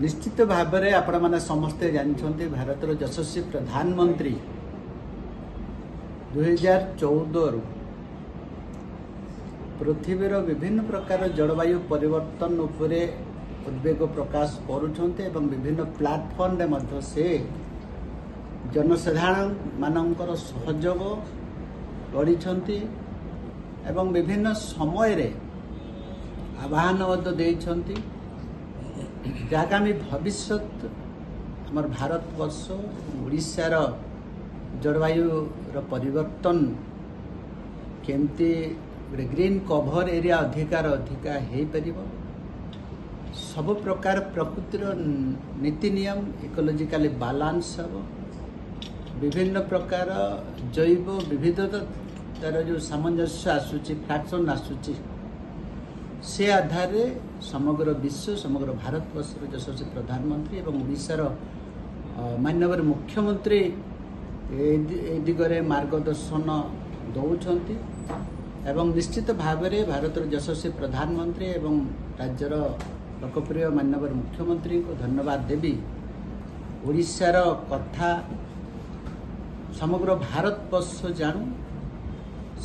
निश्चित भाव में आपण मैंने समस्ते जानते भारतर यशस्वी प्रधानमंत्री 2014 पृथ्वीर विभिन्न प्रकार जलवायु परिवर्तन उपरे उद्वेग प्रकाश करुछन्ते एवं विभिन्न प्लाटफॉर्म रे मध्य से जनसाधारण मानकर सहयोग करिछन्ति एवं विभिन्न समय रे आह्वान देइछन्ति आगामी भविष्य हमर भारतवर्ष ओडिशार जलवायु परिवर्तन केमती ग्रीन कभर एरिया अधिकार अधिका हो पार सब प्रकार प्रकृतिर नीति नियम इकोलॉजिकली बैलेंस हम विभिन्न प्रकार जैव विविधतार जो सामंजस्य आसूची फ्रैक्शन आसूची से आधार समग्र विश्व समग्र भारतवर्ष यशस्वी प्रधानमंत्री एवं ओडिशार माननीय मुख्यमंत्री ए दिगरे मार्गदर्शन दौरान एवं निश्चित भाव में भारतर यशस्वी प्रधानमंत्री एवं राज्यर लोकप्रिय माननीय मुख्यमंत्री को धन्यवाद देवी ओडिशार कथा समग्र भारतवर्ष जानू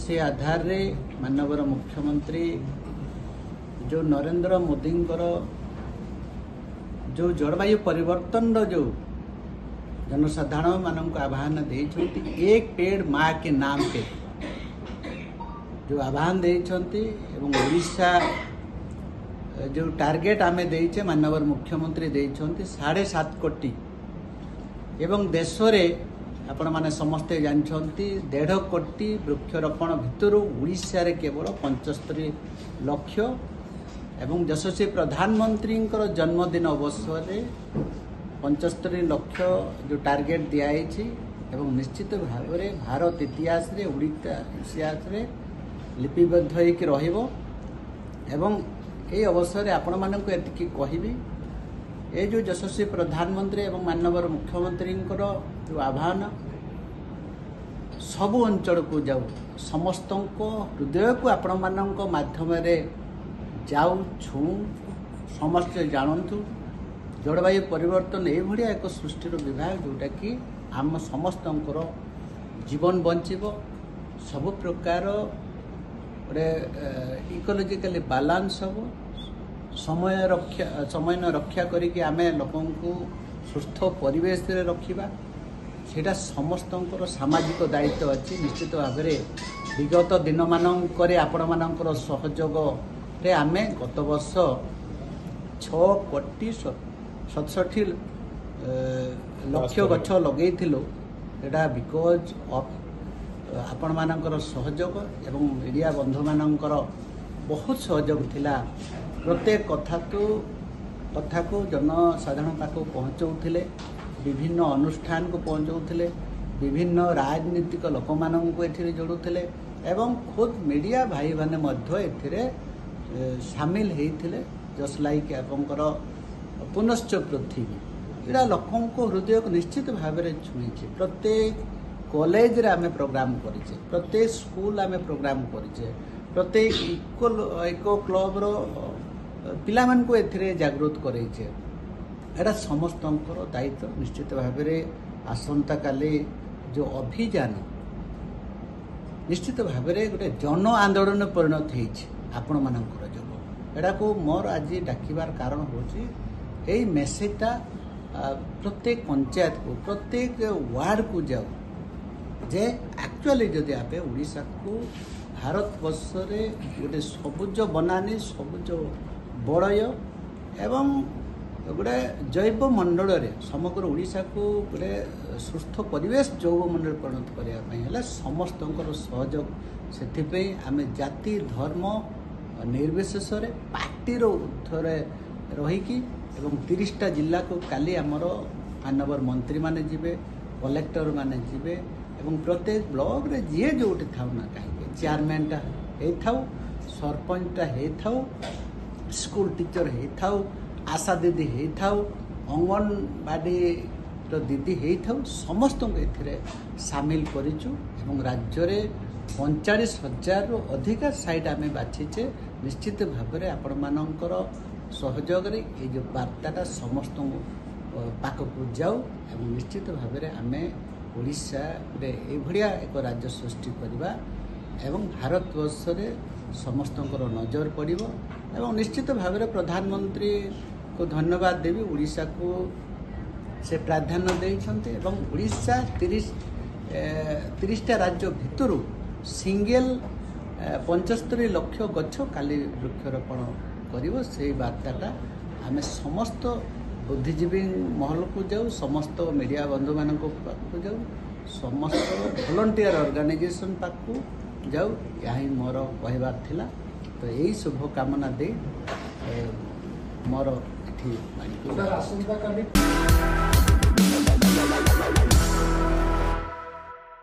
से आधार रे माननीय मुख्यमंत्री जो नरेंद्र मोदी जो जलवायु परिवर्तन जो जनसाधारण मानक आह्वान देइछन्ति एक पेड़ माँ के नाम पे जो आह्वान देइछन्ति एवं ओडिशा जो टार्गेट आमे देइछे माननीय मुख्यमंत्री देइछन्ति 7.5 कोटी एवं देश रे आपण माने समस्ते जानछन्ति 1.5 कोटी वृक्षरोपण भितर ओडिशा रे केवल 75 लाख एवं यशस्वी प्रधानमंत्री जन्मदिन अवसर में 75 लाख जो टार्गेट दिखाई एवं निश्चित भाव में भारत इतिहास रे ओडिशा इतिहास रे लिपिबद्ध होकर रहिबो एवं ये अवसर में आपण मानक एतिकी कहबी ये जो यशस्वी प्रधानमंत्री एवं माननीय मुख्यमंत्री जो आह्वान सबु अंचल को जाऊ समस्त हृदय को आपण मानक माध्यम जाऊ छू समस्ते जानतु जलवायु परिवर्तन ये भाया एक सृष्टिर विभाग जोटा कि आम समस्त जीवन बंचब सब प्रकार इकोलॉजिकली बैलेंस हम समय रक्षा करके आमे लोकों को सुस्थ परिवेश रे रखिबा सेटा समस्त सामाजिक दायित्व अच्छी निश्चित भाव में विगत दिन मानक आपण मानकर सहयोग रे आमे गत वर्ष 6 कोटी 67 लक्ष गछ लगेइथिलो एटा बिकॉज ऑफ आपण मानकर सहयोग एवं मीडिया बंधु मानकर बहुत सहयोग थिला प्रत्येक कथा को जनसाधारण पाखक पहुँचाऊले विभिन्न अनुष्ठान को पहुँचाऊले विभिन्न राजनीतिक लोक मानू एथिरे जोड़ुले एवं खुद मीडिया भाई माने मध्य एथिरे सामिल होते जस्ट लाइक आपंकर पुनश्च पृथ्वी यहाँ लोकों हृदय को निश्चित भाव में छुई प्रत्येक कॉलेज रे आमे प्रोग्राम करिचे प्रत्येक स्कूल आमे प्रोग्राम करिचे प्रत्येक इको क्लब रो पिला मन को एथिरे जागृत करैचे एटा समस्त दायित्व निश्चित भाव में आसंता काली जो अभियान निश्चित भाव में गोटे जन आंदोलन परिणत होइছে आपण मानकर जो एटा को मोर आज डाकिबार कारण होची एई मेसेजटा प्रत्येक पंचायत को प्रत्येक वार्ड को जाओ जे एक्चुअली जदि आपे ओडिशा को भारतवर्ष रे गोटे सबुज बनानी सबुज बड़य एवं गोटे जैव मंडल रे समग्र ओडिशा को गोटे सुस्थ परिवेश जैव मंडल परिणत करने समस्त सहयोग से आमे जाति धर्म निर्विशेष पार्टी ऊर्ध्वे रहीकि 30टा जिला को काली आमर मानवर मंत्री माने जिबे कलेक्टर माने जिबे एवं प्रत्येक ब्लॉक रे जी जोटी था ना कहीं चेयरमैनटा हो सरपंचटा हो स्कूल टीचर हो आशा दीदी हो अंगनवाड़ी दीदी हो समस्त सामिल करिचु एवं राज्य रे 45,000 अधिका साइट आमे बाछीचे निश्चित भाव में आपण मानकर सहयोग ये जो वार्ताटा समस्त पाखक जाऊ एवं निश्चित भाव में आम ओडिशा रे एभलिया एक राज्य सृष्टि करवा एवं भारतवर्ष रे समस्तंकर नजर पड़िबो एवं निश्चित भाव में प्रधानमंत्री को धन्यवाद देवी ओडिशा को से प्राधान्य देइछन्ते एवं ओडिशा 30टा राज्य भितरु सिंगल 75 लाख गछ काली वृक्षरोपण करिवो से वार्ताटा आम समस्त बुद्धिजीवी महल को जाऊ समस्त मीडिया बंधु मान पाक जाऊ समस्त वॉलंटियर ऑर्गेनाइजेशन पाक जाऊ यही मोर कहबार थिला तो यही शुभकामना दे मोर आसंता